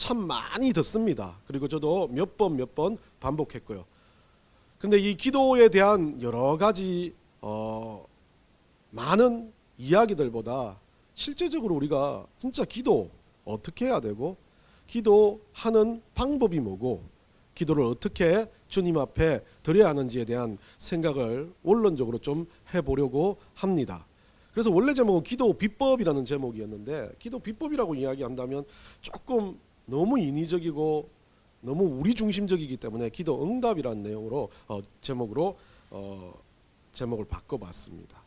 참 많이 듣습니다. 그리고 저도 몇 번 반복했고요. 근데 이 기도에 대한 여러 가지 많은 이야기들보다 실제적으로 우리가 진짜 기도 어떻게 해야 되고, 기도하는 방법이 뭐고, 기도를 어떻게 주님 앞에 드려야 하는지에 대한 생각을 원론적으로 좀 해보려고 합니다. 그래서 원래 제목은 기도 비법이라는 제목이었는데, 기도 비법이라고 이야기한다면 조금 너무 인위적이고 너무 우리 중심적이기 때문에 기도 응답이라는 내용으로 제목을 바꿔봤습니다.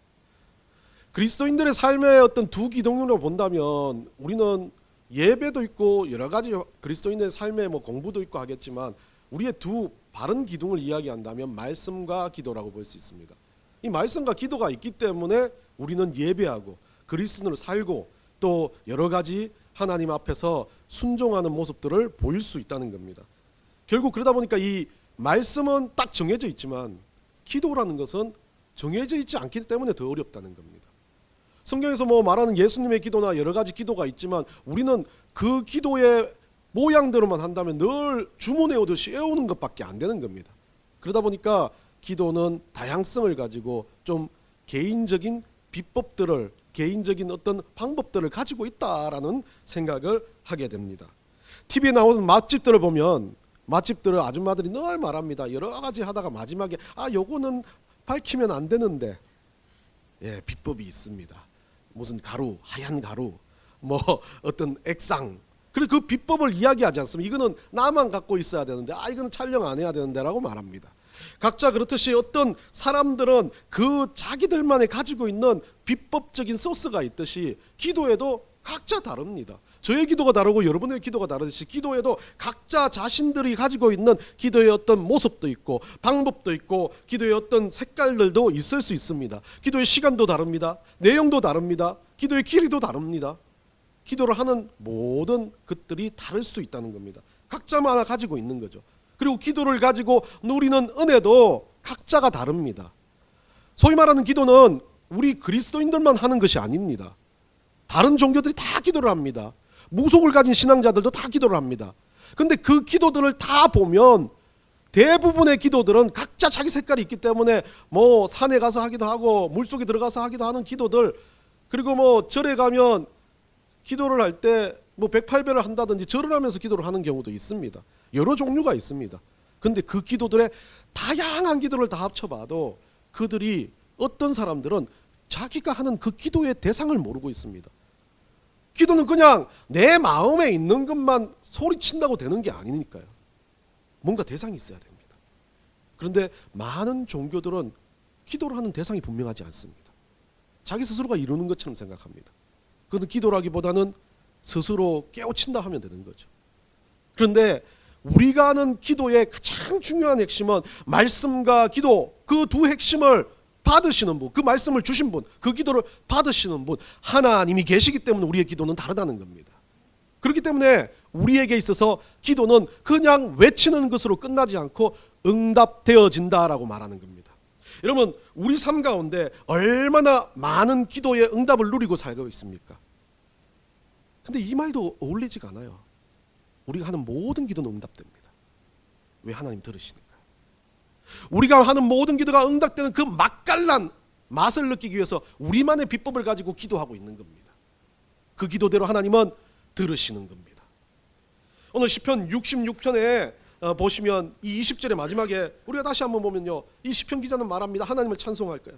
그리스도인들의 삶의 어떤 두 기독론으로 본다면 우리는 예배도 있고 여러 가지 그리스도인의 삶의 공부도 있고 하겠지만, 우리의 두 바른 기둥을 이야기한다면 말씀과 기도라고 볼 수 있습니다. 이 말씀과 기도가 있기 때문에 우리는 예배하고 그리스도인으로 살고 또 여러 가지 하나님 앞에서 순종하는 모습들을 보일 수 있다는 겁니다. 결국 그러다 보니까 이 말씀은 딱 정해져 있지만 기도라는 것은 정해져 있지 않기 때문에 더 어렵다는 겁니다. 성경에서 말하는 예수님의 기도나 여러 가지 기도가 있지만 우리는 그 기도의 모양대로만 한다면 늘 주문해 오듯이 외우는 것밖에 안 되는 겁니다. 그러다 보니까 기도는 다양성을 가지고 좀 개인적인 비법들을, 개인적인 어떤 방법들을 가지고 있다라는 생각을 하게 됩니다. TV에 나오는 맛집들을 보면 맛집들을 아줌마들이 늘 말합니다. 여러 가지 하다가 마지막에 요거는 밝히면 안 되는데 비법이 있습니다. 무슨 가루, 하얀 가루, 어떤 액상, 그리고 그 비법을 이야기하지 않습니다. 이거는 나만 갖고 있어야 되는데 이거는 촬영 안 해야 되는데 라고 말합니다. 각자 그렇듯이 어떤 사람들은 그 자기들만의 가지고 있는 비법적인 소스가 있듯이 기도에도 각자 다릅니다. 저의 기도가 다르고 여러분의 기도가 다르듯이 기도에도 각자 자신들이 가지고 있는 기도의 어떤 모습도 있고 방법도 있고 기도의 어떤 색깔들도 있을 수 있습니다. 기도의 시간도 다릅니다. 내용도 다릅니다. 기도의 길이도 다릅니다. 기도를 하는 모든 것들이 다를 수 있다는 겁니다. 각자마다 가지고 있는 거죠. 그리고 기도를 가지고 누리는 은혜도 각자가 다릅니다. 소위 말하는 기도는 우리 그리스도인들만 하는 것이 아닙니다. 다른 종교들이 다 기도를 합니다. 무속을 가진 신앙자들도 다 기도를 합니다. 근데 그 기도들을 다 보면 대부분의 기도들은 각자 자기 색깔이 있기 때문에 산에 가서 하기도 하고 물속에 들어가서 하기도 하는 기도들, 그리고 절에 가면 기도를 할 때 108배를 한다든지 절을 하면서 기도를 하는 경우도 있습니다. 여러 종류가 있습니다. 그런데 그 기도들의 다양한 기도를 다 합쳐봐도 그들이 어떤 사람들은 자기가 하는 그 기도의 대상을 모르고 있습니다. 기도는 그냥 내 마음에 있는 것만 소리친다고 되는 게 아니니까요. 뭔가 대상이 있어야 됩니다. 그런데 많은 종교들은 기도를 하는 대상이 분명하지 않습니다. 자기 스스로가 이루는 것처럼 생각합니다. 그건 기도라기보다는 스스로 깨우친다 하면 되는 거죠. 그런데 우리가 하는 기도의 가장 중요한 핵심은 말씀과 기도, 그 두 핵심을 받으시는 분, 그 말씀을 주신 분, 그 기도를 받으시는 분, 하나님이 계시기 때문에 우리의 기도는 다르다는 겁니다. 그렇기 때문에 우리에게 있어서 기도는 그냥 외치는 것으로 끝나지 않고 응답되어진다라고 말하는 겁니다. 여러분, 우리 삶 가운데 얼마나 많은 기도의 응답을 누리고 살고 있습니까? 근데 이 말도 어울리지가 않아요. 우리가 하는 모든 기도는 응답됩니다. 왜? 하나님 들으시니까. 우리가 하는 모든 기도가 응답되는 그 맛깔난 맛을 느끼기 위해서 우리만의 비법을 가지고 기도하고 있는 겁니다. 그 기도대로 하나님은 들으시는 겁니다. 오늘 시편 66편에 보시면 이 20절의 마지막에 우리가 다시 한번 보면요, 이 시편 기자는 말합니다. 하나님을 찬송할 거야.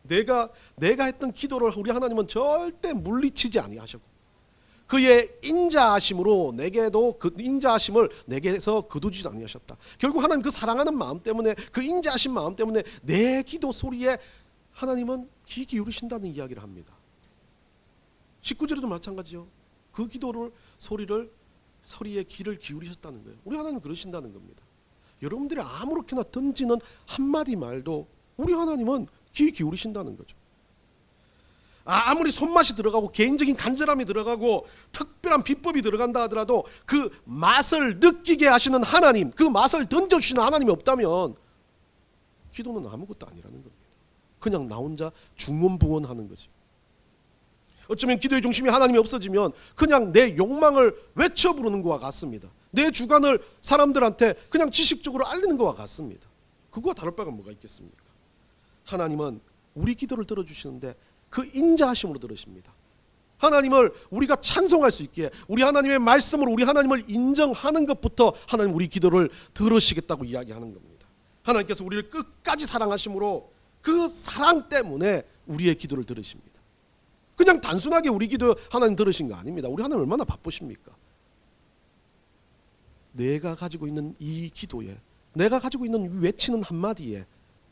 내가 했던 기도를 우리 하나님은 절대 물리치지 아니하셨고 그의 인자하심으로 내게도 그 인자하심을 내게서 거두지 아니하셨다. 결국 하나님 그 사랑하는 마음 때문에, 그 인자하신 마음 때문에 내 기도 소리에 하나님은 귀 기울이신다는 이야기를 합니다. 19절에도 마찬가지요. 그 기도를 소리에 귀를 기울이셨다는 거예요. 우리 하나님 그러신다는 겁니다. 여러분들이 아무렇게나 던지는 한마디 말도 우리 하나님은 귀 기울이신다는 거죠. 아무리 손맛이 들어가고 개인적인 간절함이 들어가고 특별한 비법이 들어간다 하더라도 그 맛을 느끼게 하시는 하나님, 그 맛을 던져주시는 하나님이 없다면 기도는 아무것도 아니라는 겁니다. 그냥 나 혼자 중언부언하는 거지. 어쩌면 기도의 중심이 하나님이 없어지면 그냥 내 욕망을 외쳐 부르는 것과 같습니다. 내 주관을 사람들한테 그냥 지식적으로 알리는 것과 같습니다. 그거와 다를 바가 뭐가 있겠습니까? 하나님은 우리 기도를 들어주시는데 그 인자하심으로 들으십니다. 하나님을 우리가 찬송할 수 있기에 우리 하나님의 말씀으로 우리 하나님을 인정하는 것부터 하나님 우리 기도를 들으시겠다고 이야기하는 겁니다. 하나님께서 우리를 끝까지 사랑하심으로 그 사랑 때문에 우리의 기도를 들으십니다. 그냥 단순하게 우리 기도 하나님 들으신 거 아닙니다. 우리 하나님 얼마나 바쁘십니까? 내가 가지고 있는 이 기도에, 내가 가지고 있는 외치는 한마디에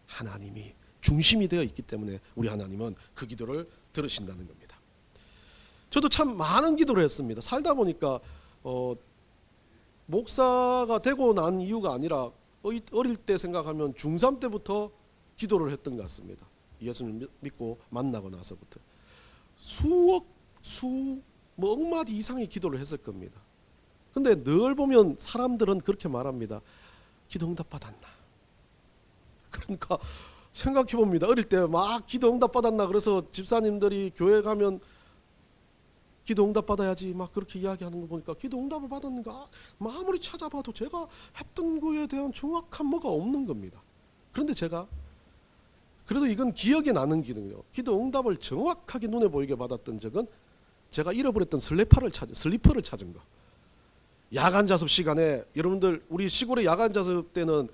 하나님이 중심이 되어 있기 때문에 우리 하나님은 그 기도를 들으신다는 겁니다. 저도 참 많은 기도를 했습니다. 살다 보니까 목사가 되고 난 이유가 아니라 어릴 때 생각하면 중3 때부터 기도를 했던 것 같습니다. 예수를 믿고 만나고 나서부터 뭐 억마디 이상의 기도를 했을 겁니다. 근데 늘 보면 사람들은 그렇게 말합니다. 기도 응답 받았나? 그러니까 생각해 봅니다. 어릴 때 막 기도 응답 받았나? 그래서 집사님들이 교회 가면 기도 응답 받아야지 막 그렇게 이야기하는 거 보니까 기도 응답을 받았는가? 아무리 찾아봐도 제가 했던 거에 대한 정확한 뭐가 없는 겁니다. 그런데 제가 그래도 이건 기억에 나는 기능이요. 기도 응답을 정확하게 눈에 보이게 받았던 적은 제가 잃어버렸던 슬리퍼를 찾은 거. 야간 자습 시간에 여러분들 우리 시골의 야간 자습 때는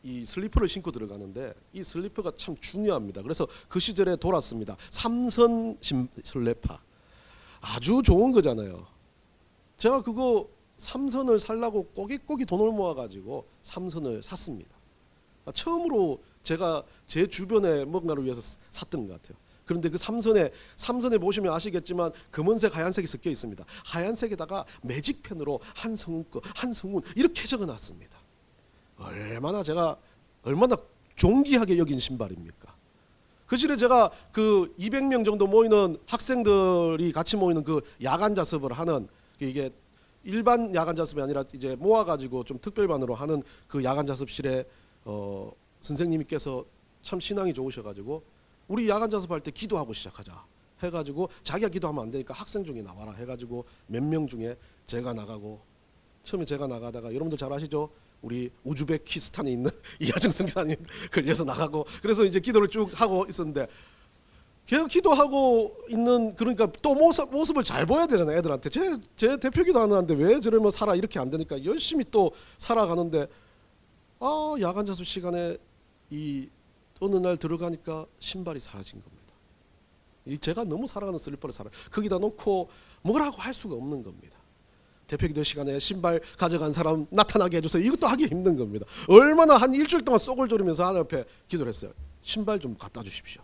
이 슬리퍼를 신고 들어가는데 이 슬리퍼가 참 중요합니다. 그래서 그 시절에 돌았습니다. 삼선 슬리퍼. 아주 좋은 거잖아요. 제가 그거 삼선을 살라고 꼬깃꼬깃 돈을 모아가지고 삼선을 샀습니다. 처음으로 제가 제 주변에 뭔가를 위해서 샀던 것 같아요. 그런데 그 삼선에 보시면 아시겠지만 검은색 하얀색이 섞여 있습니다. 하얀색에다가 매직펜으로 한성훈 이렇게 적어놨습니다. 얼마나 존귀하게 여긴 신발입니까? 그 시절에 제가 그 200명 정도 모이는 학생들이 같이 모이는 그 야간 자습을 하는 이게 일반 야간 자습이 아니라 이제 모아가지고 좀 특별반으로 하는 그 야간 자습실에 선생님께서 참 신앙이 좋으셔가지고 우리 야간 자습할 때 기도하고 시작하자 해가지고 자기가 기도하면 안 되니까 학생 중에 나와라 해가지고 몇 명 중에 제가 나가고 처음에 제가 나가다가 여러분들 잘 아시죠? 우리 우즈베키스탄에 있는 이하정 선교사님 걸려서 나가고 그래서 이제 기도를 쭉 하고 있었는데 걔가 기도하고 있는 그러니까 또 모습을 잘 보여야 되잖아요. 애들한테 제 대표 기도하는데 왜 저러면 살아 이렇게 안 되니까 열심히 또 살아가는데 야간 자습 시간에 이 어느 날 들어가니까 신발이 사라진 겁니다. 제가 너무 사랑하는 슬리퍼를 거기다 놓고 뭐라고 할 수가 없는 겁니다. 대표기도 시간에 신발 가져간 사람 나타나게 해주세요. 이것도 하기 힘든 겁니다. 얼마나 한 일주일 동안 쏙을 조리면서 하나님 앞에 기도를 했어요. 신발 좀 갖다 주십시오.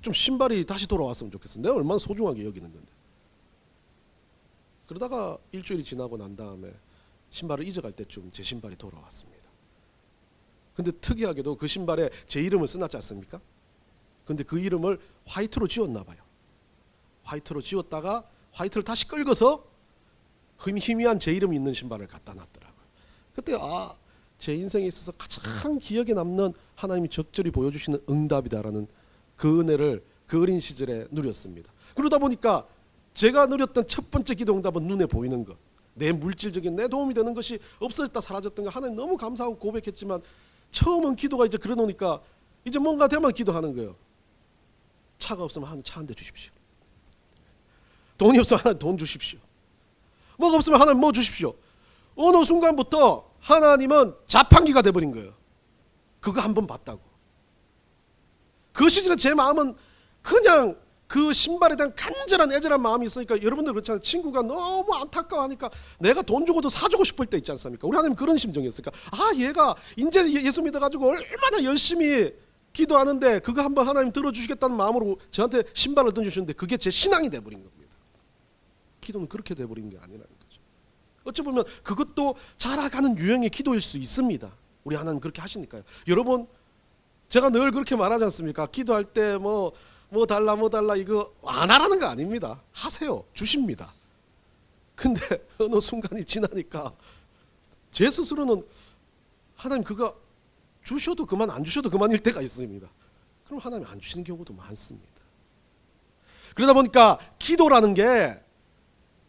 좀 신발이 다시 돌아왔으면 좋겠어요. 내가 얼마나 소중하게 여기는 건데. 그러다가 일주일이 지나고 난 다음에 신발을 잊어갈 때쯤 제 신발이 돌아왔습니다. 근데 특이하게도 그 신발에 제 이름을 써놨지 않습니까? 근데 그 이름을 화이트로 지웠나 봐요. 화이트로 지웠다가 화이트를 다시 긁어서 희미한 제 이름이 있는 신발을 갖다 놨더라고요. 그때 제 인생에 있어서 가장 기억에 남는 하나님이 적절히 보여주시는 응답이다라는 그 은혜를 그 어린 시절에 누렸습니다. 그러다 보니까 제가 누렸던 첫 번째 기도 응답은 눈에 보이는 것, 내 물질적인 내 도움이 되는 것이 없어졌다 사라졌던 거 하나님 너무 감사하고 고백했지만 처음은 기도가 이제 그러 놓으니까 이제 뭔가 되면 기도하는 거예요. 차가 없으면 하나님 차 한 대 주십시오. 돈이 없으면 하나님 돈 주십시오. 뭐가 없으면 하나님 뭐 주십시오. 어느 순간부터 하나님은 자판기가 돼버린 거예요. 그거 한번 봤다고. 그 시절에 제 마음은 그냥 그 신발에 대한 간절한 애절한 마음이 있으니까 여러분들 그렇잖아요. 친구가 너무 안타까워하니까 내가 돈 주고도 사주고 싶을 때 있지 않습니까? 우리 하나님 그런 심정이었으니까 얘가 이제 예수 믿어가지고 얼마나 열심히 기도하는데 그거 한번 하나님 들어주시겠다는 마음으로 저한테 신발을 던져주셨는데 그게 제 신앙이 돼버린 겁니다. 기도는 그렇게 돼버린 게 아니라는 거죠. 어찌 보면 그것도 자라가는 유형의 기도일 수 있습니다. 우리 하나님 그렇게 하시니까요. 여러분 제가 늘 그렇게 말하지 않습니까? 기도할 때 뭐 달라 이거 안 하라는 거 아닙니다. 하세요. 주십니다. 근데 어느 순간이 지나니까 제 스스로는 하나님 그거 주셔도 그만 안 주셔도 그만일 때가 있습니다. 그럼 하나님 안 주시는 경우도 많습니다. 그러다 보니까 기도라는 게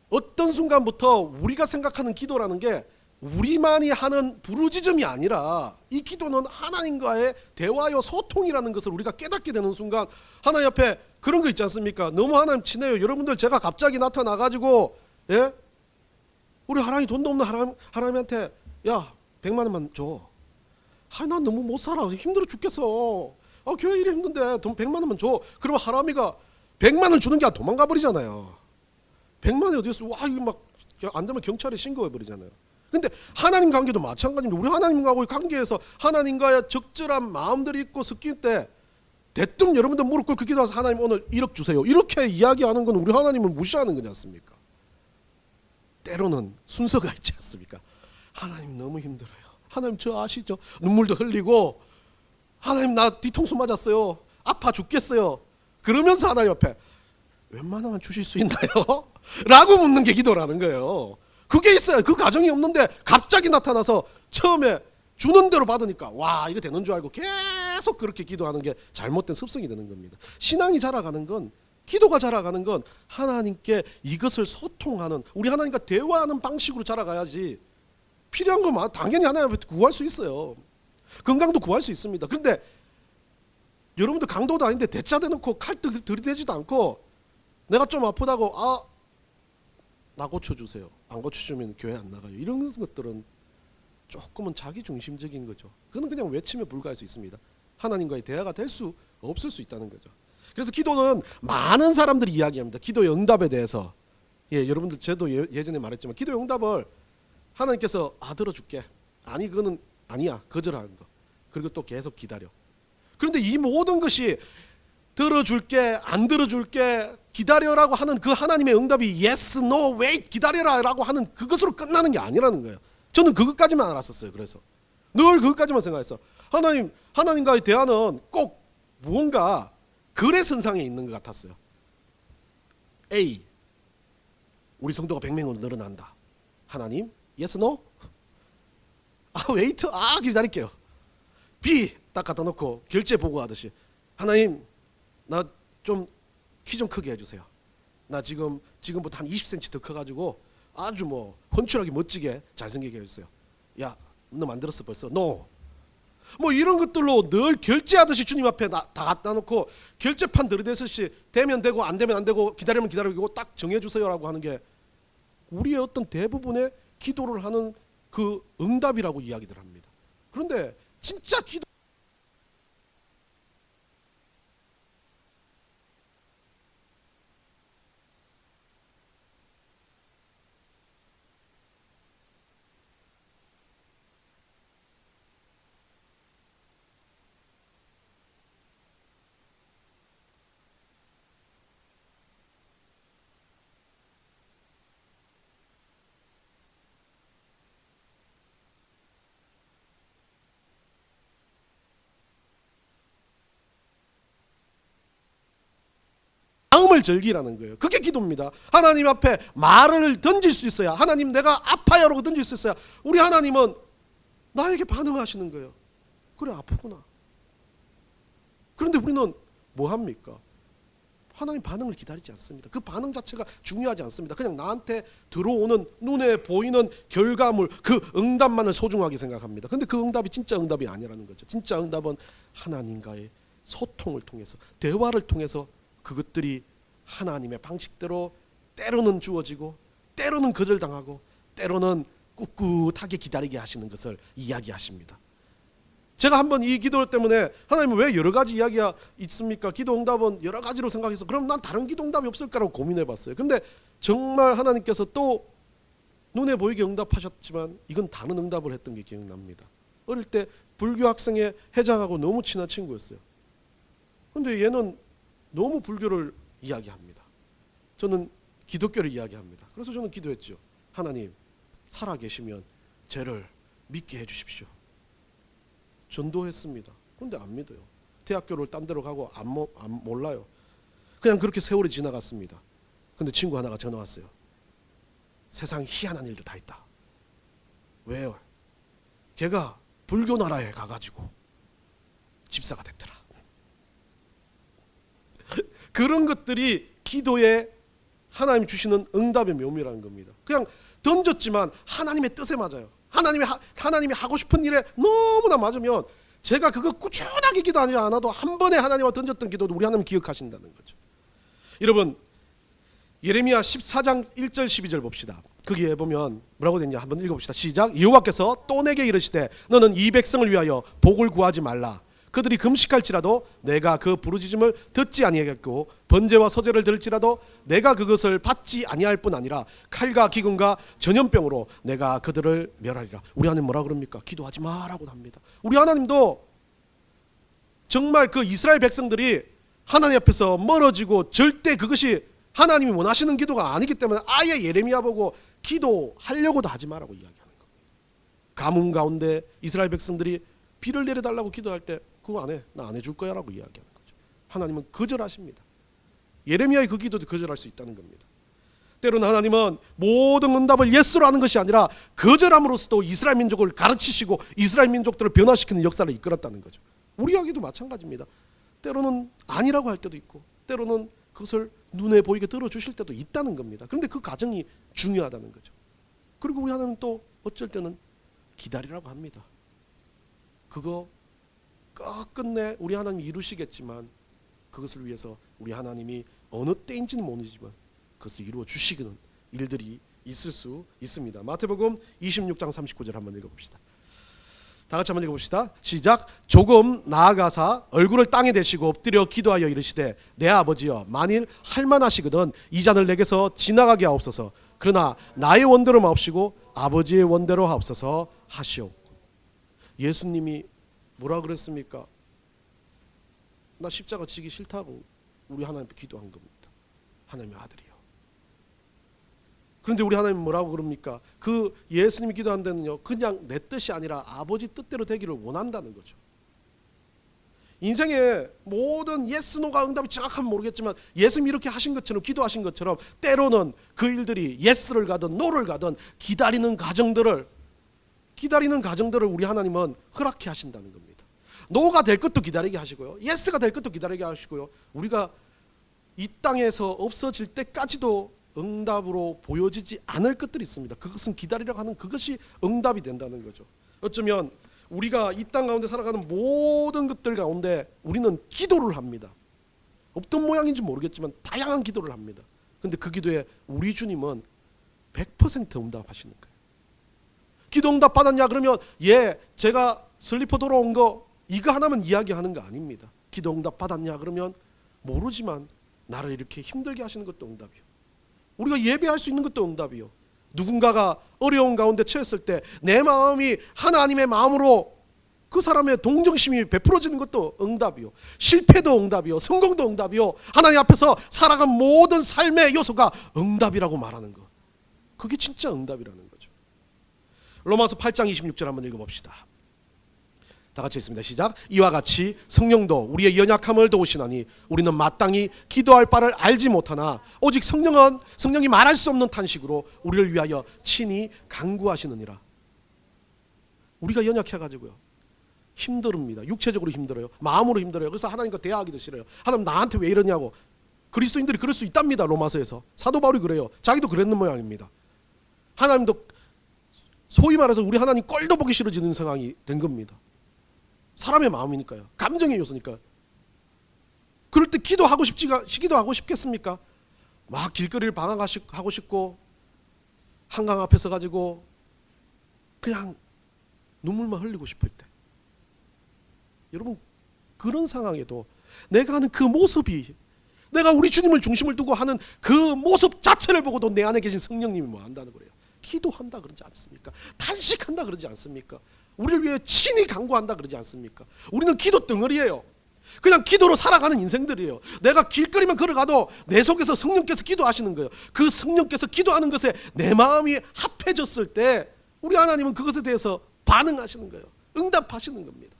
어떤 순간부터 우리가 생각하는 기도라는 게 우리만이 하는 부르짖음이 아니라 이 기도는 하나님과의 대화요 소통이라는 것을 우리가 깨닫게 되는 순간 하나님 앞에 그런 거 있지 않습니까? 너무 하나님 친해요. 여러분들 제가 갑자기 나타나가지고 예? 우리 하나님 돈도 없는 하나님한테 야 100만 원만 줘. 난 너무 못 살아. 힘들어 죽겠어. 교회 일이 힘든데 돈 100만 원만 줘. 그러면 하나미가 100만 원 주는 게 아니라 도망가 버리잖아요. 100만 원이 어디 있어? 와 이거 막 안 되면 경찰에 신고해 버리잖아요. 근데 하나님 관계도 마찬가지입니다. 우리 하나님과의 관계에서 하나님과의 적절한 마음들이 있고 섞일 때 대뜸 여러분들 무릎 꿇고 기도해서 하나님 오늘 1억 주세요. 이렇게 이야기하는 건 우리 하나님을 무시하는 거지 않습니까? 때로는 순서가 있지 않습니까? 하나님 너무 힘들어요. 하나님 저 아시죠? 눈물도 흘리고 하나님 나 뒤통수 맞았어요. 아파 죽겠어요. 그러면서 하나님 앞에 웬만하면 주실 수 있나요? 라고 묻는 게 기도라는 거예요. 그게 있어요. 그 가정이 없는데 갑자기 나타나서 처음에 주는 대로 받으니까 와 이거 되는 줄 알고 계속 그렇게 기도하는 게 잘못된 습성이 되는 겁니다. 신앙이 자라가는 건 기도가 자라가는 건 하나님께 이것을 소통하는 우리 하나님과 대화하는 방식으로 자라가야지 필요한 거 당연히 하나님 앞에 구할 수 있어요. 건강도 구할 수 있습니다. 그런데 여러분들 강도도 아닌데 대짜 대놓고 칼 들이대지도 않고 내가 좀 아프다고 나 고쳐주세요. 안 고쳐주면 교회 안 나가요. 이런 것들은 조금은 자기중심적인 거죠. 그건 그냥 외침에 불과할 수 있습니다. 하나님과의 대화가 될 수 없을 수 있다는 거죠. 그래서 기도는 많은 사람들이 이야기합니다. 기도의 응답에 대해서. 여러분들 저도 예전에 말했지만 기도의 응답을 하나님께서 들어줄게. 아니 그거는 아니야. 거절하는 거. 그리고 또 계속 기다려. 그런데 이 모든 것이 들어줄게 안 들어줄게 기다려라고 하는 그 하나님의 응답이 yes, no, wait 기다려라라고 하는 그것으로 끝나는 게 아니라는 거예요. 저는 그것까지만 알았었어요. 그래서 늘 그것까지만 생각했어. 하나님과의 대화는 꼭 무언가 거래선상에 있는 것 같았어요. A 우리 성도가 100명으로 늘어난다. 하나님 yes, no? wait 기다릴게요. B 딱 갖다 놓고 결제 보고하듯이 하나님 나 좀 키 좀 크게 해주세요. 나 지금부터 한 20cm 더 커가지고 아주 뭐 헌출하게 멋지게 잘생기게 해주세요. 야, 너 만들었어 벌써? No. 뭐 이런 것들로 늘 결제하듯이 주님 앞에 다 갖다 놓고 결제판 들이대듯이 되면 되고 안 되면 안 되고 기다리면 기다리고 딱 정해주세요라고 하는 게 우리의 어떤 대부분의 기도를 하는 그 응답이라고 이야기들 합니다. 그런데 진짜 기도 마음을 즐기라는 거예요. 그게 기도입니다. 하나님 앞에 말을 던질 수 있어야 하나님 내가 아파요라고 던질 수 있어야 우리 하나님은 나에게 반응하시는 거예요. 그래 아프구나. 그런데 우리는 뭐 합니까? 하나님 반응을 기다리지 않습니다. 그 반응 자체가 중요하지 않습니다. 그냥 나한테 들어오는 눈에 보이는 결과물 그 응답만을 소중하게 생각합니다. 그런데 그 응답이 진짜 응답이 아니라는 거죠. 진짜 응답은 하나님과의 소통을 통해서 대화를 통해서 그것들이 하나님의 방식대로 때로는 주어지고 때로는 거절당하고 때로는 꿋꿋하게 기다리게 하시는 것을 이야기하십니다. 제가 한번 이 기도 때문에 하나님은 왜 여러 가지 이야기가 있습니까? 기도 응답은 여러 가지로 생각해서 그럼 난 다른 기도 응답이 없을까라고 고민해 봤어요. 근데 정말 하나님께서 또 눈에 보이게 응답하셨지만 이건 다른 응답을 했던 게 기억납니다. 어릴 때 불교 학생의 회장하고 너무 친한 친구였어요. 근데 얘는 너무 불교를 이야기합니다. 저는 기독교를 이야기합니다. 그래서 저는 기도했죠. 하나님 살아계시면 저를 믿게 해주십시오. 전도했습니다. 그런데 안 믿어요. 대학교를 딴 데로 가고 안 몰라요. 그냥 그렇게 세월이 지나갔습니다. 근데 친구 하나가 전화 왔어요. 세상 희한한 일도 다 있다. 왜요? 걔가 불교 나라에 가가지고 집사가 됐더라. 그런 것들이 기도에 하나님이 주시는 응답의 묘미라는 겁니다. 그냥 던졌지만 하나님의 뜻에 맞아요. 하나님이 하고 싶은 일에 너무나 맞으면 제가 그거 꾸준하게 기도하지 않아도 한 번에 하나님과 던졌던 기도도 우리 하나님 기억하신다는 거죠. 여러분, 예레미야 14장 1절 12절 봅시다. 거기에 보면 뭐라고 되냐 한번 읽어봅시다. 시작. 여호와께서 또 내게 이르시되 너는 이 백성을 위하여 복을 구하지 말라. 그들이 금식할지라도 내가 그 부르짖음을 듣지 아니하겠고 번제와 서제를 들을지라도 내가 그것을 받지 아니할 뿐 아니라 칼과 기근과 전염병으로 내가 그들을 멸하리라. 우리 하나님 뭐라 그럽니까? 기도하지 마라고 합니다. 우리 하나님도 정말 그 이스라엘 백성들이 하나님 앞에서 멀어지고 절대 그것이 하나님이 원하시는 기도가 아니기 때문에 아예 예레미야 보고 기도하려고도 하지 마라고 이야기하는 겁니다. 가뭄 가운데 이스라엘 백성들이 비를 내려달라고 기도할 때 그거 안 해. 나 안 해줄 거야 라고 이야기하는 거죠. 하나님은 거절하십니다. 예레미야의 그 기도도 거절할 수 있다는 겁니다. 때로는 하나님은 모든 응답을 예스로 하는 것이 아니라 거절함으로써도 이스라엘 민족을 가르치시고 이스라엘 민족들을 변화시키는 역사를 이끌었다는 거죠. 우리 이야기도 마찬가지입니다. 때로는 아니라고 할 때도 있고 때로는 그것을 눈에 보이게 들어주실 때도 있다는 겁니다. 그런데 그 과정이 중요하다는 거죠. 그리고 우리 하나님은 또 어쩔 때는 기다리라고 합니다. 그거 끝끝내 우리 하나님이 이루시겠지만 그것을 위해서 우리 하나님이 어느 때인지는 모르지만 그것을 이루어 주시는 일들이 있을 수 있습니다. 마태복음 26장 39절 한번 읽어봅시다. 다 같이 한번 읽어봅시다. 시작. 조금 나아가사 얼굴을 땅에 대시고 엎드려 기도하여 이르시되 내 아버지여 만일 할만하시거든 이 잔을 내게서 지나가게 하옵소서. 그러나 나의 원대로 마옵시고 아버지의 원대로 하옵소서 하시옵고. 예수님이 뭐라 그랬습니까? 나 십자가 지기 싫다고 우리 하나님께 기도한 겁니다. 하나님의 아들이요. 그런데 우리 하나님은 뭐라고 그럽니까? 그 예수님이 기도한 데는요 그냥 내 뜻이 아니라 아버지 뜻대로 되기를 원한다는 거죠. 인생의 모든 예스 노가 응답이 정확하면 모르겠지만 예수님이 이렇게 하신 것처럼 기도하신 것처럼 때로는 그 일들이 예스를 가든 노를 가든 기다리는 과정들을 우리 하나님은 허락해 하신다는 겁니다. 노가 될 것도 기다리게 하시고요 예스가 될 것도 기다리게 하시고요 우리가 이 땅에서 없어질 때까지도 응답으로 보여지지 않을 것들이 있습니다. 그것은 기다리라고 하는 그것이 응답이 된다는 거죠. 어쩌면 우리가 이 땅 가운데 살아가는 모든 것들 가운데 우리는 기도를 합니다. 어떤 모양인지 모르겠지만 다양한 기도를 합니다. 그런데 그 기도에 우리 주님은 100% 응답하시는 거예요. 기도 응답 받았냐 그러면 제가 슬리퍼 돌아온 거 이거 하나만 이야기하는 거 아닙니다. 기도 응답 받았냐 그러면 모르지만 나를 이렇게 힘들게 하시는 것도 응답이요. 우리가 예배할 수 있는 것도 응답이요. 누군가가 어려운 가운데 처했을 때 내 마음이 하나님의 마음으로 그 사람의 동정심이 베풀어지는 것도 응답이요. 실패도 응답이요. 성공도 응답이요. 하나님 앞에서 살아간 모든 삶의 요소가 응답이라고 말하는 것. 그게 진짜 응답이라는 거죠. 로마서 8장 26절 한번 읽어봅시다. 다 같이 있습니다. 시작. 이와 같이 성령도 우리의 연약함을 도우시나니 우리는 마땅히 기도할 바를 알지 못하나 오직 성령이 말할 수 없는 탄식으로 우리를 위하여 친히 간구하시느니라. 우리가 연약해가지고요 힘듭니다. 육체적으로 힘들어요. 마음으로 힘들어요. 그래서 하나님과 대화하기도 싫어요. 하나님 나한테 왜 이러냐고. 그리스도인들이 그럴 수 있답니다. 로마서에서 사도 바울이 그래요. 자기도 그랬는 모양입니다. 하나님도 소위 말해서 우리 하나님 꼴도 보기 싫어지는 상황이 된 겁니다. 사람의 마음이니까요. 감정의 요소니까. 그럴 때 기도하고 싶겠습니까? 막 길거리를 방황하고 싶고 한강 앞에 서 가지고 그냥 눈물만 흘리고 싶을 때. 여러분 그런 상황에도 내가 하는 그 모습이 내가 우리 주님을 중심을 두고 하는 그 모습 자체를 보고도 내 안에 계신 성령님이 뭐 한다는 거예요. 기도한다 그러지 않습니까? 탄식한다 그러지 않습니까? 우리를 위해 친히 간구한다 그러지 않습니까? 우리는 기도 덩어리예요. 그냥 기도로 살아가는 인생들이에요. 내가 길거리만 걸어가도 내 속에서 성령께서 기도하시는 거예요. 그 성령께서 기도하는 것에 내 마음이 합해졌을 때 우리 하나님은 그것에 대해서 반응하시는 거예요. 응답하시는 겁니다.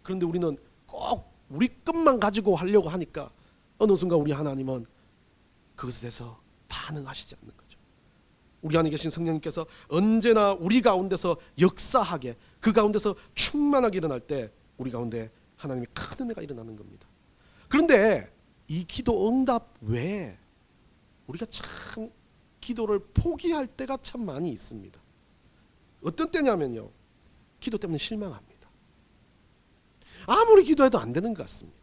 그런데 우리는 꼭 우리 것만 가지고 하려고 하니까 어느 순간 우리 하나님은 그것에 대해서 반응하시지 않는 거죠. 우리 안에 계신 성령님께서 언제나 우리 가운데서 역사하게 그 가운데서 충만하게 일어날 때 우리 가운데 하나님의 큰 은혜가 일어나는 겁니다. 그런데 이 기도 응답 외에 우리가 참 기도를 포기할 때가 참 많이 있습니다. 어떤 때냐면요, 기도 때문에 실망합니다. 아무리 기도해도 안 되는 것 같습니다.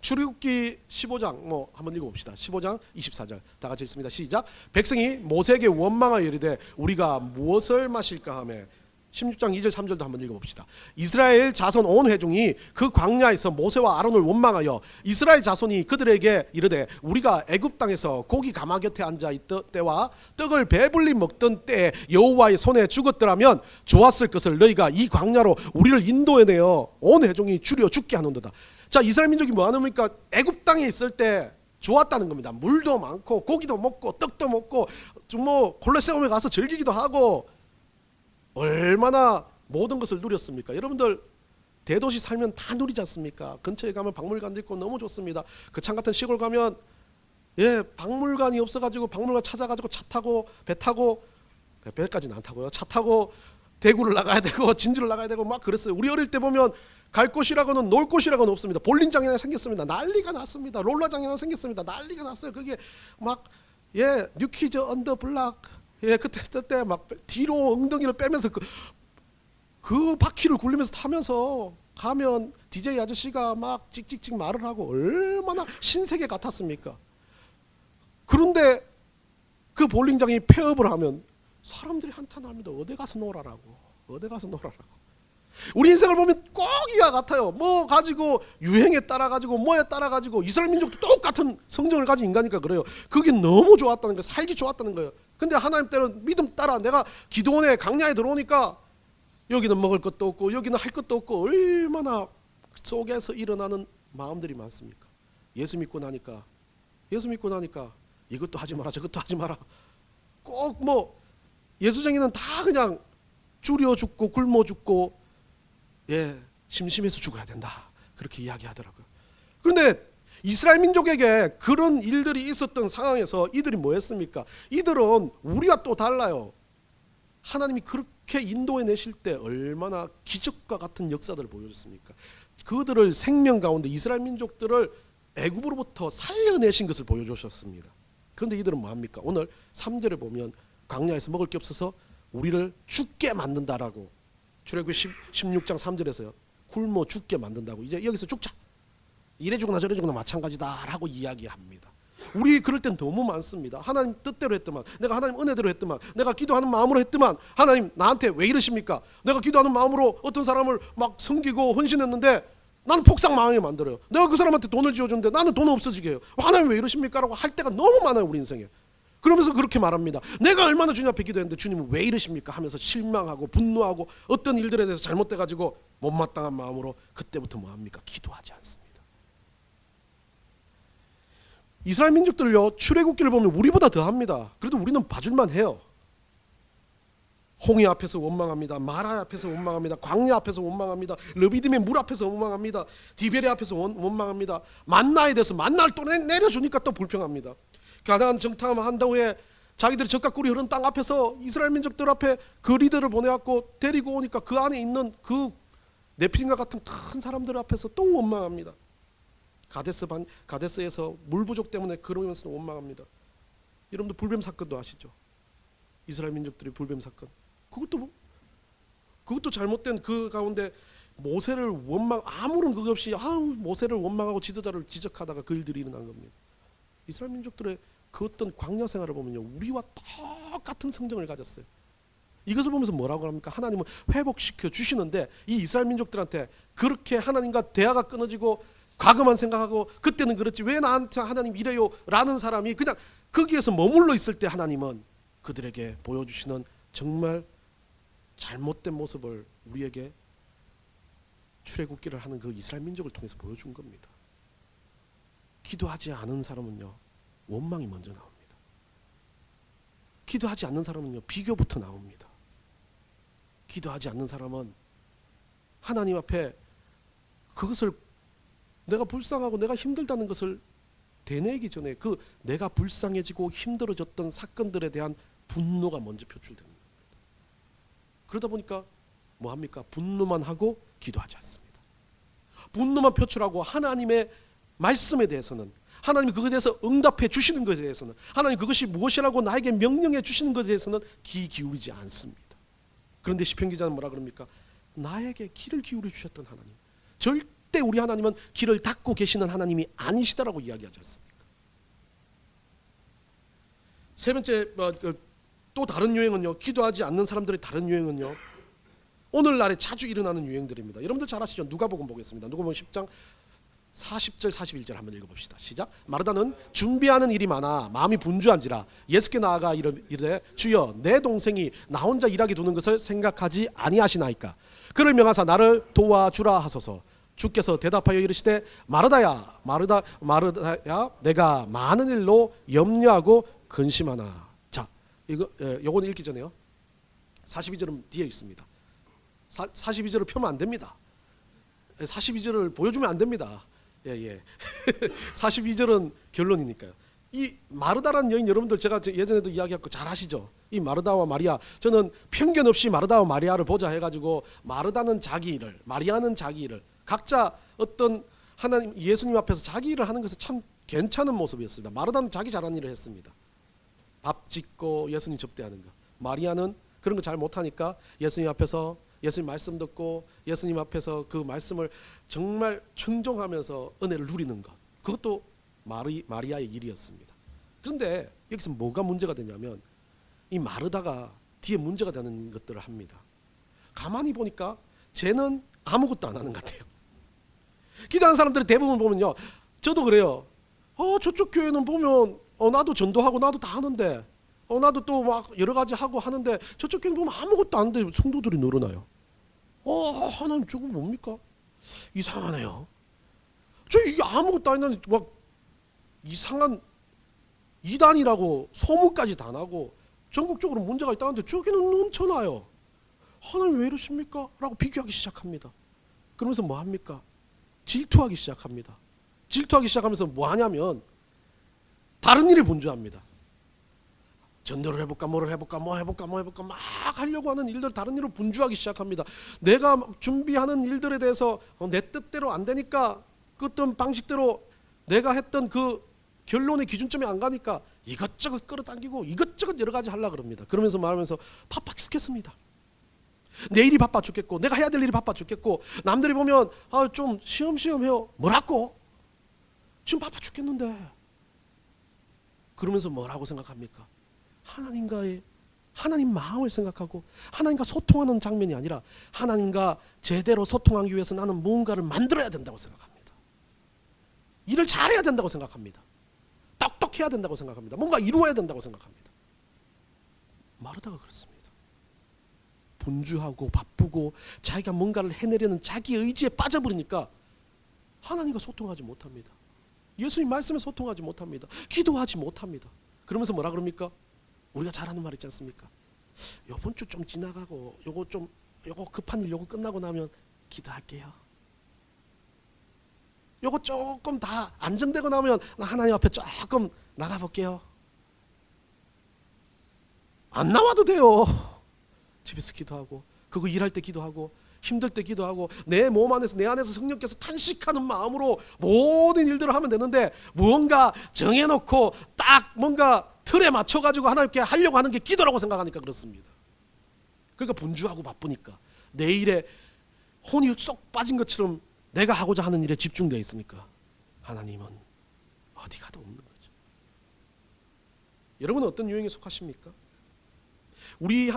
출애굽기 15장 한번 읽어봅시다. 15장 24절 다 같이 읽습니다. 시작. 백성이 모세에게 원망하여 이르되 우리가 무엇을 마실까 하며 16장 2절 3절도 한번 읽어봅시다. 이스라엘 자손 온 회중이 그 광야에서 모세와 아론을 원망하여 이스라엘 자손이 그들에게 이르되 우리가 애굽 땅에서 고기 가마 곁에 앉아 있던 때와 떡을 배불리 먹던 때에 여호와의 손에 죽었더라면 좋았을 것을 너희가 이 광야로 우리를 인도해내어 온 회중이 줄여 죽게 하는도다. 자, 이스라엘 민족이 뭐 하는입니까? 애굽 땅에 있을 때 좋았다는 겁니다. 물도 많고 고기도 먹고 떡도 먹고 좀 콜로세움에 가서 즐기기도 하고 얼마나 모든 것을 누렸습니까? 여러분들 대도시 살면 다 누리지 않습니까? 근처에 가면 박물관도 있고 너무 좋습니다. 그 참 같은 시골 가면 박물관이 없어가지고 박물관 찾아가지고 차 타고 배 타고, 배까지는 안 타고요, 차 타고 대구를 나가야 되고 진주를 나가야 되고 막 그랬어요. 우리 어릴 때 보면 갈 곳이라고는, 놀 곳이라고는 없습니다. 볼링장이 하나 생겼습니다. 난리가 났습니다. 롤러장이 하나 생겼습니다. 난리가 났어요. 그게 막 뉴키즈 언더 블락, 그때 막 뒤로 엉덩이를 빼면서 그 바퀴를 굴리면서 타면서 가면 DJ 아저씨가 막 찍찍찍 말을 하고 얼마나 신세계 같았습니까? 그런데 그 볼링장이 폐업을 하면 사람들이 한탄합니다. 어디 가서 놀아라고, 어디 가서 놀아라고. 우리 인생을 보면 꼭 이와 같아요. 뭐 가지고 유행에 따라 가지고 뭐에 따라 가지고 이스라엘 민족도 똑같은 성정을 가진 인간이니까 그래요. 그게 너무 좋았다는 거예요. 살기 좋았다는 거예요. 근데 하나님 때는 믿음 따라 내가 기도원에 강야에 들어오니까 여기는 먹을 것도 없고 여기는 할 것도 없고 얼마나 속에서 일어나는 마음들이 많습니까? 예수 믿고 나니까 이것도 하지 마라 저것도 하지 마라. 꼭 예수쟁이는 다 그냥 줄여 죽고 굶어 죽고 심심해서 죽어야 된다 그렇게 이야기하더라고요. 그런데 이스라엘 민족에게 그런 일들이 있었던 상황에서 이들이 뭐 했습니까? 이들은 우리와 또 달라요. 하나님이 그렇게 인도해 내실 때 얼마나 기적과 같은 역사들을 보여줬습니까? 그들을 생명 가운데 이스라엘 민족들을 애굽으로부터 살려내신 것을 보여주셨습니다. 그런데 이들은 뭐합니까? 오늘 3절에 보면 광야에서 먹을 게 없어서 우리를 죽게 만든다라고, 출애굽기 16장 3절에서요. 굶어 죽게 만든다고. 이제 여기서 죽자. 이래 죽으나 저래 죽으나 마찬가지다라고 이야기합니다. 우리 그럴 땐 너무 많습니다. 하나님 뜻대로 했더만, 내가 하나님 은혜대로 했더만, 내가 기도하는 마음으로 했더만 하나님 나한테 왜 이러십니까? 내가 기도하는 마음으로 어떤 사람을 막 섬기고 헌신했는데 나는 폭삭 망하게 만들어요. 내가 그 사람한테 돈을 지어주는데 나는 돈 없어지게 해요. 하나님 왜 이러십니까? 라고 할 때가 너무 많아요 우리 인생에. 그러면서 그렇게 말합니다. 내가 얼마나 주님 앞에 기도했는데 주님은 왜 이러십니까? 하면서 실망하고 분노하고 어떤 일들에 대해서 잘못돼가지고 못마땅한 마음으로 그때부터 뭐합니까? 기도하지 않습니다. 이스라엘 민족들요, 출애굽기를 보면 우리보다 더합니다. 그래도 우리는 봐줄만 해요. 홍해 앞에서 원망합니다. 마라 앞에서 원망합니다. 광야 앞에서 원망합니다. 르비딤의 물 앞에서 원망합니다. 디베레 앞에서 원망합니다. 만나에 대해서 만나를 또 내려주니까 또 불평합니다. 가나안 정탐 한 후에 자기들이 젖과 꿀이 흐르는 땅 앞에서 이스라엘 민족들 앞에 그 리더를 보내갖고 데리고 오니까 그 안에 있는 그 네피림과 같은 큰 사람들 앞에서 또 원망합니다. 가데스에서 물 부족 때문에 그러면서 원망합니다. 여러분들 불뱀 사건도 아시죠? 이스라엘 민족들의 불뱀 사건. 그것도 잘못된 그 가운데 모세를 아무런 그것 없이 모세를 원망하고 지도자를 지적하다가 그 일들이 일어난 겁니다. 이스라엘 민족들의 그 어떤 광야 생활을 보면요, 우리와 똑같은 성정을 가졌어요. 이것을 보면서 뭐라고 합니까? 하나님은 회복시켜 주시는데 이 이스라엘 민족들한테 그렇게 하나님과 대화가 끊어지고 과거만 생각하고 그때는 그렇지 왜 나한테 하나님 이래요? 라는 사람이 그냥 거기에서 머물러 있을 때 하나님은 그들에게 보여주시는 정말 잘못된 모습을 우리에게 출애굽기를 하는 그 이스라엘 민족을 통해서 보여준 겁니다. 기도하지 않은 사람은요, 원망이 먼저 나옵니다. 기도하지 않는 사람은요, 비교부터 나옵니다. 기도하지 않는 사람은 하나님 앞에 그것을 내가 불쌍하고 내가 힘들다는 것을 되뇌기 전에 그 내가 불쌍해지고 힘들어졌던 사건들에 대한 분노가 먼저 표출되는 겁니다. 그러다 보니까 뭐합니까? 분노만 하고 기도하지 않습니다. 분노만 표출하고 하나님의 말씀에 대해서는, 하나님이 그것에 대해서 응답해 주시는 것에 대해서는, 하나님 그것이 무엇이라고 나에게 명령해 주시는 것에 대해서는 귀 기울이지 않습니다. 그런데 시편 기자는 뭐라 그럽니까? 나에게 귀를 기울여 주셨던 하나님, 절대 우리 하나님은 귀를 닫고 계시는 하나님이 아니시다라고 이야기하지 않습니까? 세 번째, 또 다른 유행은요, 기도하지 않는 사람들의 다른 유행은요, 오늘날에 자주 일어나는 유행들입니다. 여러분들 잘 아시죠? 누가복음 보겠습니다. 누가복음 10장 40절 41절 한번 읽어봅시다. 시작. 마르다는 준비하는 일이 많아 마음이 분주한지라 예수께 나아가 이르되 주여 내 동생이 나 혼자 일하게 두는 것을 생각하지 아니하시나이까. 그를 명하사 나를 도와주라 하소서. 주께서 대답하여 이르시되 마르다야 마르다야 내가 많은 일로 염려하고 근심하나. 자, 요건 읽기 전에요, 42절은 뒤에 있습니다. 42절을 펴면 안 됩니다. 42절을 보여주면 안 됩니다. 예. 42절은 결론이니까요. 이 마르다라는 여인, 여러분들 제가 예전에도 이야기했고 잘 아시죠? 이 마르다와 마리아, 저는 편견 없이 마르다와 마리아를 보자 해가지고 마르다는 자기 일을, 마리아는 자기 일을, 각자 어떤 하나님 예수님 앞에서 자기 일을 하는 것은 참 괜찮은 모습이었습니다. 마르다는 자기 잘하는 일을 했습니다. 밥 짓고 예수님 접대하는 거. 마리아는 그런 거 잘 못하니까 예수님 앞에서 예수님 말씀 듣고 예수님 앞에서 그 말씀을 정말 청종하면서 은혜를 누리는 것, 그것도 마리아의 일이었습니다. 그런데 여기서 뭐가 문제가 되냐면 이 마르다가 뒤에 문제가 되는 것들을 합니다. 가만히 보니까 쟤는 아무것도 안 하는 것 같아요. 기도하는 사람들이 대부분 보면요, 저도 그래요. 저쪽 교회는 보면 나도 전도하고 나도 다 하는데 나도 또 막 여러 가지 하고 하는데 저쪽 교회는 보면 아무것도 안 돼. 성도들이 늘어나요. 하나님 저거 뭡니까? 이상하네요. 저 이게 아무것도 아니는 막 이상한 이단이라고 소문까지 다 나고 전국적으로 문제가 있다는데 저기는 넘쳐나요. 하나님 왜 이러십니까? 라고 비교하기 시작합니다. 그러면서 뭐 합니까? 질투하기 시작합니다. 질투하기 시작하면서 뭐 하냐면 다른 일에 분주합니다. 전도를 해볼까 뭐를 해볼까 뭐 해볼까 막 하려고 하는 일들, 다른 일로 분주하기 시작합니다. 내가 준비하는 일들에 대해서 내 뜻대로 안 되니까, 그 어떤 방식대로 내가 했던 그 결론의 기준점이 안 가니까 이것저것 끌어당기고 이것저것 여러 가지 하려고 그럽니다. 그러면서 말하면서 바빠 죽겠습니다. 내 일이 바빠 죽겠고 내가 해야 될 일이 바빠 죽겠고, 남들이 보면 좀 시험시험 해요. 뭐라고? 지금 바빠 죽겠는데. 그러면서 뭐라고 생각합니까? 하나님 마음을 생각하고 하나님과 소통하는 장면이 아니라 하나님과 제대로 소통하기 위해서 나는 무언가를 만들어야 된다고 생각합니다. 일을 잘해야 된다고 생각합니다. 똑똑해야 된다고 생각합니다. 뭔가 이루어야 된다고 생각합니다. 마르다가 그렇습니다. 분주하고 바쁘고 자기가 뭔가를 해내려는 자기 의지에 빠져버리니까 하나님과 소통하지 못합니다. 예수님 말씀에 소통하지 못합니다. 기도하지 못합니다. 그러면서 뭐라 그럽니까? 우리가 잘하는 말 있지 않습니까? 요번 주 좀 지나가고 요거 급한 일 요거 끝나고 나면 기도할게요. 요거 조금 다 안정되고 나면 하나님 앞에 조금 나가볼게요. 안 나와도 돼요. 집에서 기도하고, 그거 일할 때 기도하고, 힘들 때 기도하고, 내 몸 안에서 내 안에서 성령께서 탄식하는 마음으로 모든 일들을 하면 되는데, 무언가 정해놓고 딱 뭔가 틀에 맞춰가지고 하나님께 하려고 하는 게 기도라고 생각하니까 그렇습니다. 그러니까 분주하고 바쁘니까 내 일에 혼이 쏙 빠진 것처럼 내가 하고자 하는 일에 집중되어 있으니까 하나님은 어디 가도 없는 거죠. 여러분은 어떤 유형에 속하십니까? 우리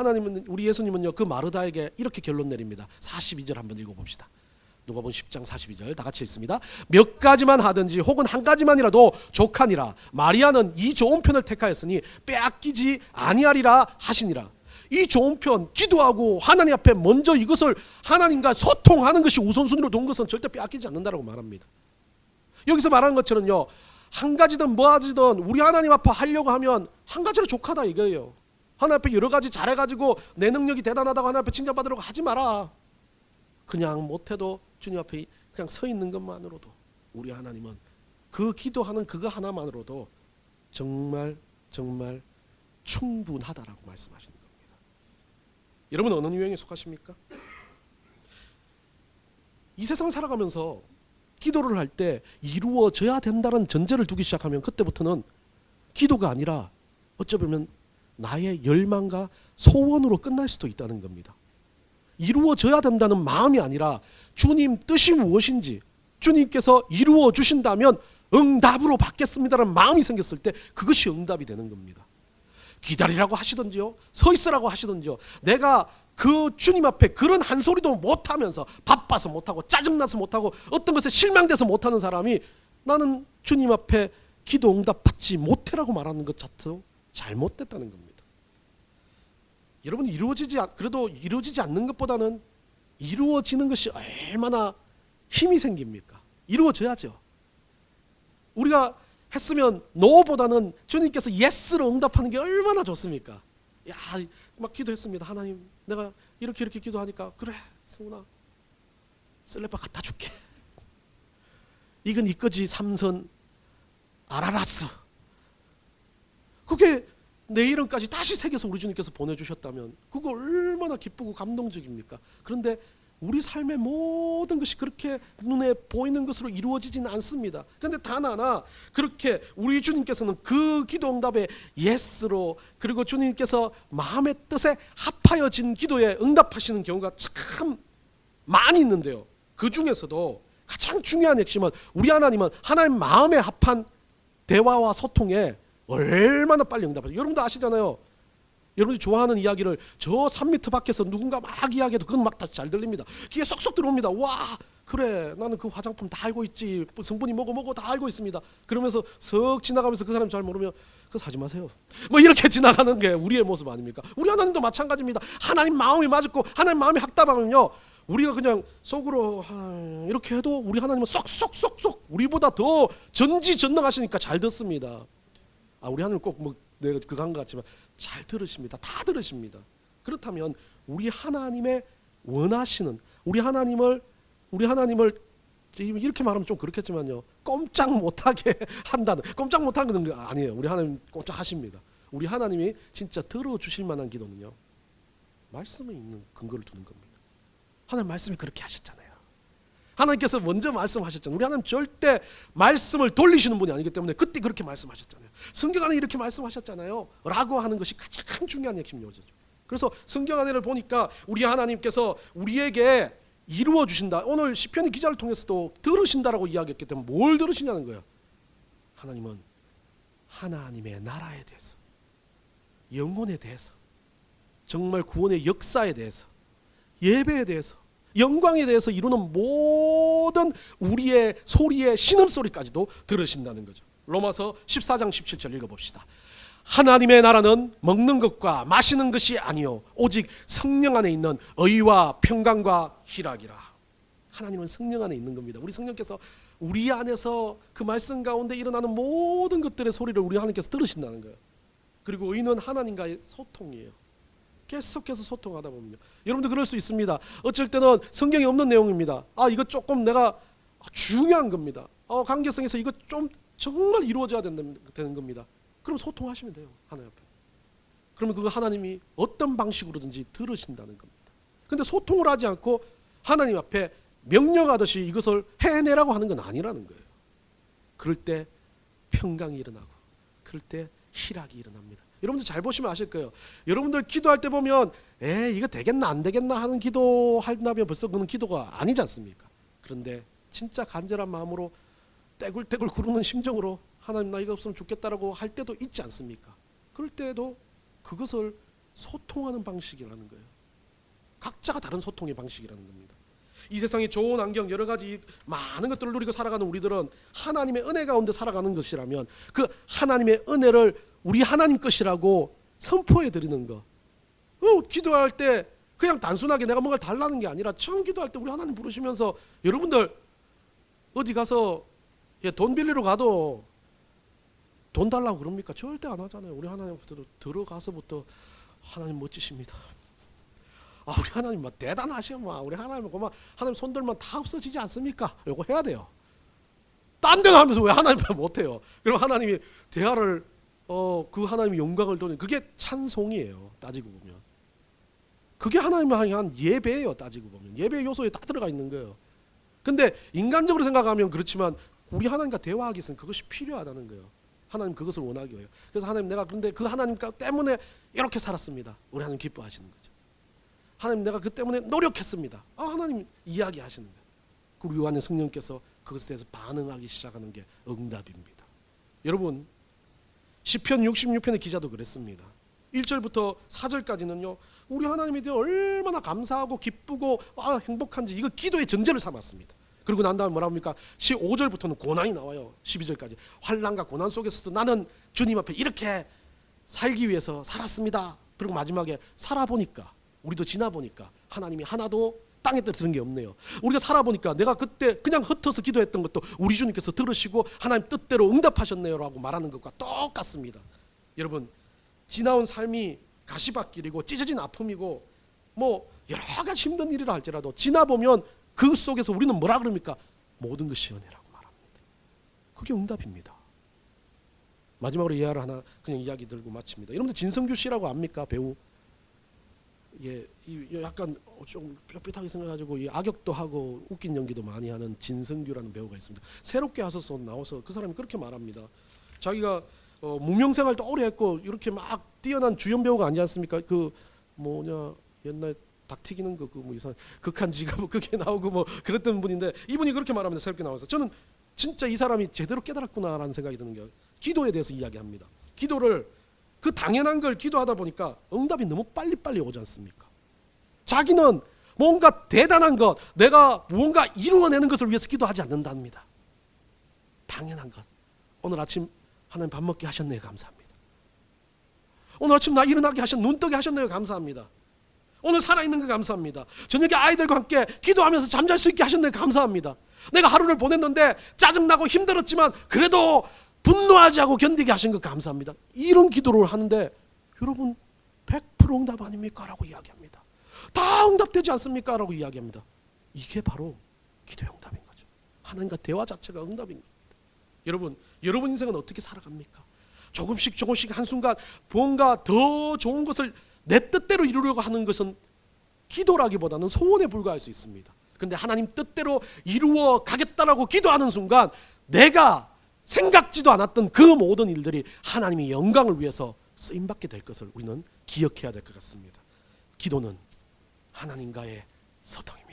예수님은요, 그 마르다에게 이렇게 결론 내립니다. 42절 한번 읽어봅시다. 누가복음 10장 42절 다 같이 읽습니다. 몇 가지만 하든지 혹은 한 가지만이라도 족하니라. 마리아는 이 좋은 편을 택하였으니 빼앗기지 아니하리라 하시니라. 이 좋은 편, 기도하고 하나님 앞에 먼저 이것을 하나님과 소통하는 것이 우선순위로 둔 것은 절대 빼앗기지 않는다라고 말합니다. 여기서 말하는 것처럼요, 한 가지든 뭐 하지든 우리 하나님 앞에 하려고 하면 한 가지로 족하다 이거예요. 하나님 앞에 여러 가지 잘해가지고 내 능력이 대단하다고 하나님 앞에 칭찬받으려고 하지 마라. 그냥 못해도 주님 앞에 그냥 서 있는 것만으로도 우리 하나님은 그 기도하는 그거 하나만으로도 정말 정말 충분하다라고 말씀하시는 겁니다. 여러분 어느 유형에 속하십니까? 이 세상 살아가면서 기도를 할 때 이루어져야 된다는 전제를 두기 시작하면 그때부터는 기도가 아니라 어쩌면 나의 열망과 소원으로 끝날 수도 있다는 겁니다. 이루어져야 된다는 마음이 아니라 주님 뜻이 무엇인지, 주님께서 이루어 주신다면 응답으로 받겠습니다라는 마음이 생겼을 때 그것이 응답이 되는 겁니다. 기다리라고 하시든지요, 서 있으라고 하시든지요, 내가 그 주님 앞에 그런 한 소리도 못하면서 바빠서 못하고 짜증나서 못하고 어떤 것에 실망돼서 못하는 사람이 나는 주님 앞에 기도 응답 받지 못해라고 말하는 것 자체도 잘못됐다는 겁니다. 여러분, 그래도 이루어지지 않는 것보다는 이루어지는 것이 얼마나 힘이 생깁니까? 이루어져야죠. 우리가 했으면 노보다는 주님께서 예스로 응답하는 게 얼마나 좋습니까? 야, 막 기도했습니다. 하나님, 내가 이렇게 기도하니까 그래, 성훈아, 셀레바 갖다 줄게. 이건 네 거지, 삼선 아라라스. 그게 내 이름까지 다시 새겨서 우리 주님께서 보내주셨다면 그거 얼마나 기쁘고 감동적입니까? 그런데 우리 삶의 모든 것이 그렇게 눈에 보이는 것으로 이루어지지는 않습니다. 그런데 단 하나, 그렇게 우리 주님께서는 그 기도 응답에 예스로, 그리고 주님께서 마음의 뜻에 합하여진 기도에 응답하시는 경우가 참 많이 있는데요, 그 중에서도 가장 중요한 핵심은 우리 하나님은 하나님 마음에 합한 대화와 소통에 얼마나 빨리 응답하죠. 여러분도 아시잖아요. 여러분이 좋아하는 이야기를 저 3m 밖에서 누군가 막 이야기해도 그건 막 다 잘 들립니다. 귀에 쏙쏙 들어옵니다. 와, 그래, 나는 그 화장품 다 알고 있지, 성분이 뭐고 다 알고 있습니다. 그러면서 석 지나가면서 그 사람 잘 모르면 그거 사지 마세요, 뭐 이렇게 지나가는 게 우리의 모습 아닙니까? 우리 하나님도 마찬가지입니다. 하나님 마음이 맞고 하나님 마음이 합답하면요, 우리가 그냥 속으로 이렇게 해도 우리 하나님은 쏙쏙쏙쏙 우리보다 더 전지전능하시니까 잘 듣습니다. 우리 하나님 꼭 뭐 내가 그간 것 같지만 잘 들으십니다. 다 들으십니다. 그렇다면 우리 하나님의 원하시는, 우리 하나님을 이렇게 말하면 좀 그렇겠지만요, 꼼짝 못하게 한다는, 꼼짝 못하는 건 아니에요. 우리 하나님 꼼짝 하십니다. 우리 하나님이 진짜 들어주실 만한 기도는요, 말씀에 있는 근거를 두는 겁니다. 하나님 말씀이 그렇게 하셨잖아요. 하나님께서 먼저 말씀하셨잖아요. 우리 하나님 절대 말씀을 돌리시는 분이 아니기 때문에 그때 그렇게 말씀하셨잖아요. 성경 안에 이렇게 말씀하셨잖아요 라고 하는 것이 가장 중요한 핵심 요소죠. 그래서 성경 안에를 보니까 우리 하나님께서 우리에게 이루어 주신다, 오늘 시편의 기자를 통해서도 들으신다라고 이야기했기 때문에 뭘 들으시냐는 거예요. 하나님은 하나님의 나라에 대해서, 영혼에 대해서, 정말 구원의 역사에 대해서, 예배에 대해서, 영광에 대해서 이루는 모든 우리의 소리의 신음소리까지도 들으신다는 거죠. 로마서 14장 17절 읽어봅시다. 하나님의 나라는 먹는 것과 마시는 것이 아니요 오직 성령 안에 있는 의와 평강과 희락이라. 하나님은 성령 안에 있는 겁니다. 우리 성령께서 우리 안에서 그 말씀 가운데 일어나는 모든 것들의 소리를 우리 하나님께서 들으신다는 거예요. 그리고 의는 하나님과의 소통이에요. 계속해서 소통하다 보면요, 여러분도 그럴 수 있습니다. 어쩔 때는 성경에 없는 내용입니다. 이거 조금 내가 중요한 겁니다. 관계성에서 이거 좀 정말 이루어져야 되는 겁니다. 그럼 소통하시면 돼요, 하나님 앞에. 그러면 그거 하나님이 어떤 방식으로든지 들으신다는 겁니다. 근데 소통을 하지 않고 하나님 앞에 명령하듯이 이것을 해내라고 하는 건 아니라는 거예요. 그럴 때 평강이 일어나고, 그럴 때 희락이 일어납니다. 여러분들 잘 보시면 아실 거예요. 여러분들 기도할 때 보면 이거 되겠나 안 되겠나 하는 기도한다면 벌써 그는 기도가 아니지 않습니까? 그런데 진짜 간절한 마음으로 떼굴떼굴 구르는 심정으로 하나님, 나 이거 없으면 죽겠다라고 할 때도 있지 않습니까? 그럴 때도 그것을 소통하는 방식이라는 거예요. 각자가 다른 소통의 방식이라는 겁니다. 이 세상에 좋은 환경, 여러 가지 많은 것들을 누리고 살아가는 우리들은 하나님의 은혜 가운데 살아가는 것이라면 그 하나님의 은혜를 우리 하나님 것이라고 선포해 드리는 것. 기도할 때 그냥 단순하게 내가 뭔가 달라는 게 아니라 처음 기도할 때 우리 하나님 부르시면서, 여러분들 어디 가서 돈 빌리러 가도 돈 달라고 그럽니까? 절대 안 하잖아요. 우리 하나님부터 들어가서부터 하나님 멋지십니다. 우리 하나님 막 대단하셔. 우리 하나님 그만 하나님 손들면 다 없어지지 않습니까? 이거 해야 돼요. 딴 데는 하면서 왜 하나님 못해요? 그럼 하나님이 대화를 그 하나님의 영광을 돌리는, 그게 찬송이에요. 따지고 보면 그게 하나님을 향한 예배예요. 따지고 보면 예배 요소에 다 들어가 있는 거예요. 근데 인간적으로 생각하면 그렇지만 우리 하나님과 대화하기 위해서는 그것이 필요하다는 거예요. 하나님 그것을 원하기 위해요. 그래서 하나님 내가 그런데 그 하나님 때문에 이렇게 살았습니다. 우리 하나님 기뻐하시는 거죠. 하나님 내가 그 때문에 노력했습니다. 하나님 이야기하시는 거예요. 그리고 요한의 성령께서 그것에 대해서 반응하기 시작하는 게 응답입니다. 여러분 시편 66편의 기자도 그랬습니다. 1절부터 4절까지는요. 우리 하나님에 대해 얼마나 감사하고 기쁘고 행복한지 이거 기도의 전제를 삼았습니다. 그리고 난 다음에 뭐라 합니까? 15절부터는 고난이 나와요. 12절까지 환난과 고난 속에서도 나는 주님 앞에 이렇게 살기 위해서 살았습니다. 그리고 마지막에 살아보니까 우리도 지나보니까 하나님이 하나도 땅에 떨어뜨린 게 없네요. 우리가 살아보니까 내가 그때 그냥 흩어서 기도했던 것도 우리 주님께서 들으시고 하나님 뜻대로 응답하셨네요 라고 말하는 것과 똑같습니다. 여러분 지나온 삶이 가시밭길이고 찢어진 아픔이고 뭐 여러 가지 힘든 일이라 할지라도 지나보면 그 속에서 우리는 뭐라 그럽니까? 모든 것이 은혜라고 말합니다. 그게 응답입니다. 마지막으로 이야기를 하나 그냥 이야기 들고 마칩니다. 여러분들 진성규 씨라고 압니까? 배우. 예, 약간 좀 뼈뼈하게 생각가지고 악역도 하고 웃긴 연기도 많이 하는 진성규라는 배우가 있습니다. 새롭게 하셔서 나와서 그 사람이 그렇게 말합니다. 자기가 무명생활도 오래 했고 이렇게 막 뛰어난 주연 배우가 아니지 않습니까? 그 뭐냐 옛날 닭 튀기는 거 그 뭐 이상 극한 직업 그게 나오고 뭐 그랬던 분인데 이분이 그렇게 말합니다. 새롭게 나와서 저는 진짜 이 사람이 제대로 깨달았구나라는 생각이 드는 게 기도에 대해서 이야기합니다. 기도를 그 당연한 걸 기도하다 보니까 응답이 너무 빨리빨리 오지 않습니까? 자기는 뭔가 대단한 것, 내가 무언가 이루어내는 것을 위해서 기도하지 않는답니다. 당연한 것. 오늘 아침 하나님 밥 먹게 하셨네요. 감사합니다. 오늘 아침 나 일어나게 눈 뜨게 하셨네요. 감사합니다. 오늘 살아있는 거 감사합니다. 저녁에 아이들과 함께 기도하면서 잠잘 수 있게 하셨네요. 감사합니다. 내가 하루를 보냈는데 짜증나고 힘들었지만 그래도 분노하지 않고 견디게 하신 거 감사합니다. 이런 기도를 하는데 여러분 100% 응답 아닙니까? 라고 이야기합니다. 다 응답되지 않습니까? 라고 이야기합니다. 이게 바로 기도의 응답인 거죠. 하나님과 대화 자체가 응답인 겁니다. 여러분 인생은 어떻게 살아갑니까? 조금씩 한순간 뭔가 더 좋은 것을 내 뜻대로 이루려고 하는 것은 기도라기보다는 소원에 불과할 수 있습니다. 그런데 하나님 뜻대로 이루어 가겠다라고 기도하는 순간 내가 생각지도 않았던 그 모든 일들이 하나님의 영광을 위해서 쓰임받게 될 것을 우리는 기억해야 될 것 같습니다. 기도는 하나님과의 소통입니다.